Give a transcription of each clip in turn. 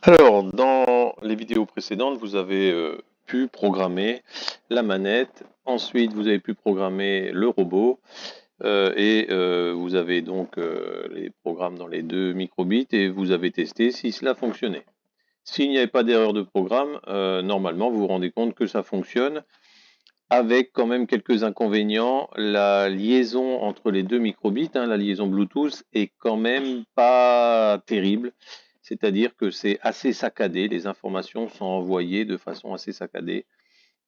Alors, dans les vidéos précédentes, vous avez pu programmer la manette, ensuite vous avez pu programmer le robot, vous avez donc les programmes dans les deux microbits et vous avez testé si cela fonctionnait. S'il n'y avait pas d'erreur de programme, normalement vous vous rendez compte que ça fonctionne, avec quand même quelques inconvénients. La liaison entre les deux microbits, la liaison Bluetooth, est quand même pas terrible. C'est-à-dire que c'est assez saccadé, les informations sont envoyées de façon assez saccadée,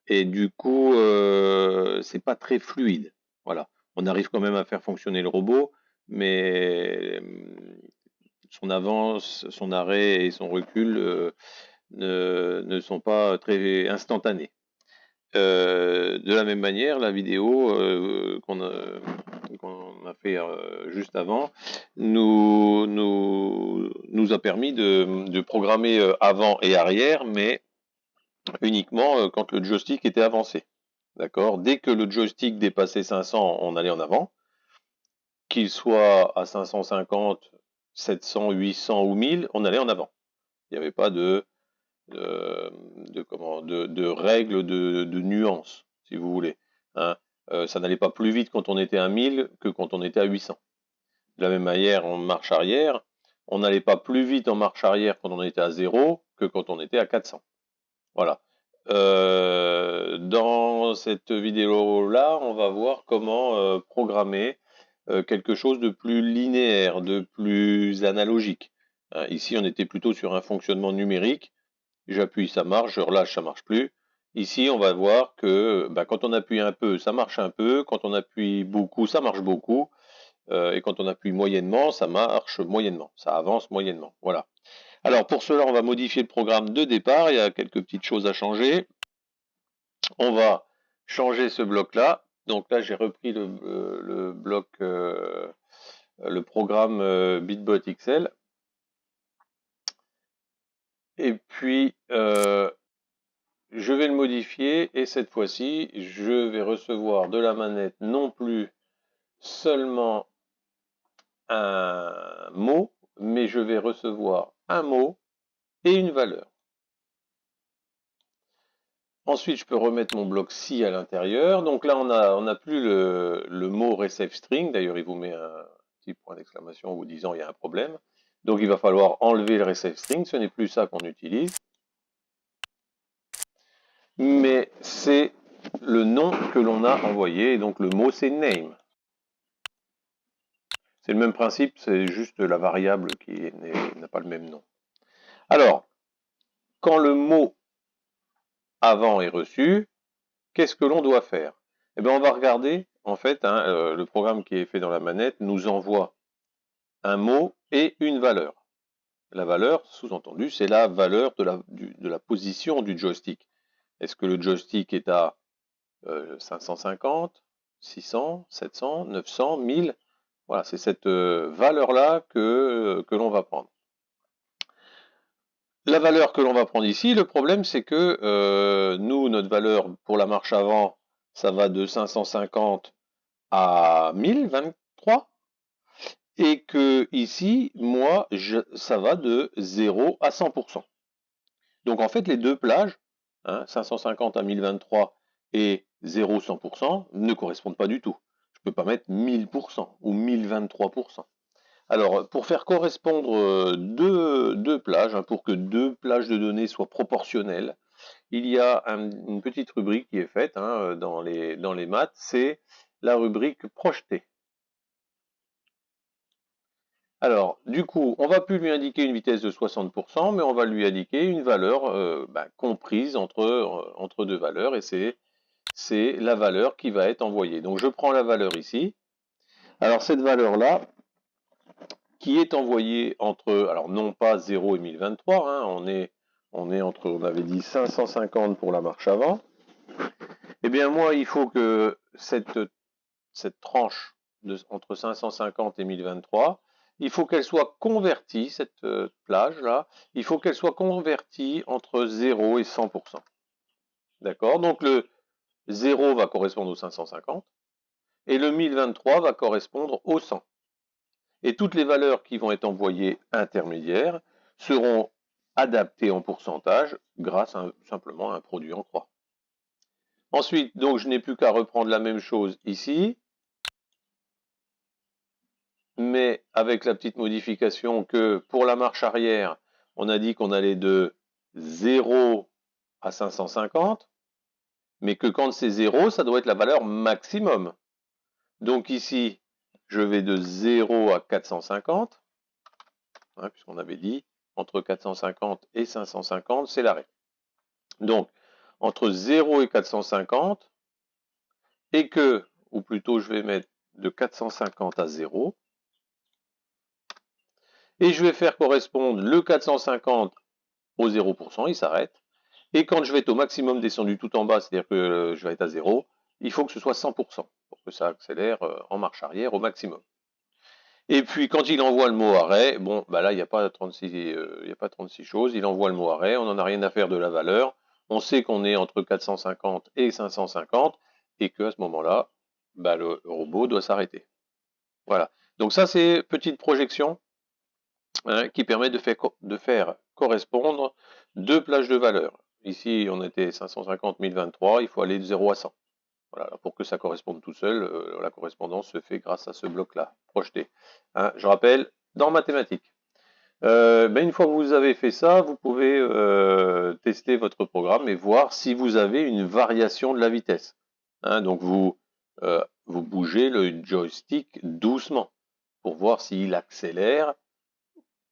et du coup, c'est pas très fluide. Voilà. On arrive quand même à faire fonctionner le robot, mais son avance, son arrêt et son recul ne sont pas très instantanés. De la même manière, la vidéo qu'on a fait juste avant nous a permis de programmer avant et arrière, mais uniquement quand le joystick était avancé. D'accord? Dès que le joystick dépassait 500, on allait en avant, qu'il soit à 550, 700, 800 ou 1000, on allait en avant. Il n'y avait pas de règles de nuances, si vous voulez. Hein. Ça n'allait pas plus vite quand on était à 1000 que quand on était à 800. De la même manière, en marche arrière, on n'allait pas plus vite en marche arrière quand on était à 0 que quand on était à 400. Voilà. Dans cette vidéo-là, on va voir comment programmer quelque chose de plus linéaire, de plus analogique. Hein, ici, on était plutôt sur un fonctionnement numérique. J'appuie, ça marche, je relâche, ça marche plus. Ici, on va voir que quand on appuie un peu, ça marche un peu. Quand on appuie beaucoup, ça marche beaucoup. Et quand on appuie moyennement, ça marche moyennement. Ça avance moyennement. Voilà. Alors pour cela, on va modifier le programme de départ. Il y a quelques petites choses à changer. On va changer ce bloc-là. Donc là, j'ai repris le bloc, le programme Bitbot XL. Et puis, je vais le modifier et cette fois-ci, je vais recevoir de la manette non plus seulement un mot, mais je vais recevoir un mot et une valeur. Ensuite, je peux remettre mon bloc si à l'intérieur. Donc là, on a plus le mot receive string. D'ailleurs, il vous met un petit point d'exclamation vous disant il y a un problème. Donc il va falloir enlever le receive string. Ce n'est plus ça qu'on utilise. Mais c'est le nom que l'on a envoyé. Et donc le mot, c'est name. C'est le même principe, c'est juste la variable qui n'a pas le même nom. Alors, quand le mot avant est reçu, qu'est-ce que l'on doit faire? Eh bien, on va regarder, en fait, le programme qui est fait dans la manette nous envoie un mot et une valeur. La valeur, sous-entendu, c'est la valeur de la position du joystick. Est-ce que le joystick est à 550, 600, 700, 900, 1000? Voilà, c'est cette valeur-là que l'on va prendre. La valeur que l'on va prendre ici, le problème c'est que nous, notre valeur pour la marche avant, ça va de 550 à 1023, et que ici, moi, ça va de 0 à 100%. Donc en fait, les deux plages, 550 à 1023 et 0 100%, ne correspondent pas du tout. Je ne peux pas mettre 1000% ou 1023%. Alors, pour faire correspondre deux plages, pour que deux plages de données soient proportionnelles, il y a une petite rubrique qui est faite dans les maths, c'est la rubrique projetée. Alors, du coup, on va plus lui indiquer une vitesse de 60%, mais on va lui indiquer une valeur comprise entre deux valeurs, et c'est la valeur qui va être envoyée. Donc, je prends la valeur ici. Alors, cette valeur-là, qui est envoyé entre, alors non pas 0 et 1023, on est entre, on avait dit 550 pour la marche avant. Eh bien moi, il faut que cette tranche entre 550 et 1023, il faut qu'elle soit convertie, cette plage-là, il faut qu'elle soit convertie entre 0 et 100%. D'accord? Donc le 0 va correspondre au 550 et le 1023 va correspondre au 100. Et toutes les valeurs qui vont être envoyées intermédiaires seront adapté en pourcentage grâce simplement à un produit en croix. Ensuite, donc, je n'ai plus qu'à reprendre la même chose ici, mais avec la petite modification que pour la marche arrière, on a dit qu'on allait de 0 à 550, mais que quand c'est 0, ça doit être la valeur maximum. Donc ici, je vais de 0 à 450, hein, puisqu'on avait dit entre 450 et 550, c'est l'arrêt. Donc, entre 0 et 450, et que, ou plutôt je vais mettre de 450 à 0, et je vais faire correspondre le 450 au 0%, il s'arrête. Et quand je vais être au maximum descendu tout en bas, c'est-à-dire que je vais être à 0, il faut que ce soit 100% pour que ça accélère en marche arrière au maximum. Et puis quand il envoie le mot arrêt, bon, bah là il n'y a pas 36 choses, il envoie le mot arrêt, on n'en a rien à faire de la valeur, on sait qu'on est entre 450 et 550, et qu'à ce moment-là, bah, le robot doit s'arrêter. Voilà. Donc ça c'est petite projection, hein, qui permet de faire correspondre deux plages de valeur. Ici, on était 550 1023, il faut aller de 0 à 100. Voilà, pour que ça corresponde tout seul, la correspondance se fait grâce à ce bloc-là, projeté. Hein, je rappelle, dans mathématiques. Une fois que vous avez fait ça, vous pouvez tester votre programme et voir si vous avez une variation de la vitesse. Hein, donc vous bougez le joystick doucement pour voir s'il accélère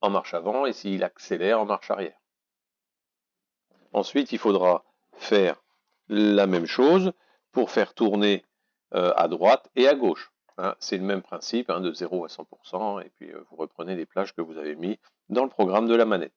en marche avant et s'il accélère en marche arrière. Ensuite, il faudra faire la même chose pour faire tourner à droite et à gauche. Hein, c'est le même principe, hein, de 0 à 100%, et puis vous reprenez les plages que vous avez mis dans le programme de la manette.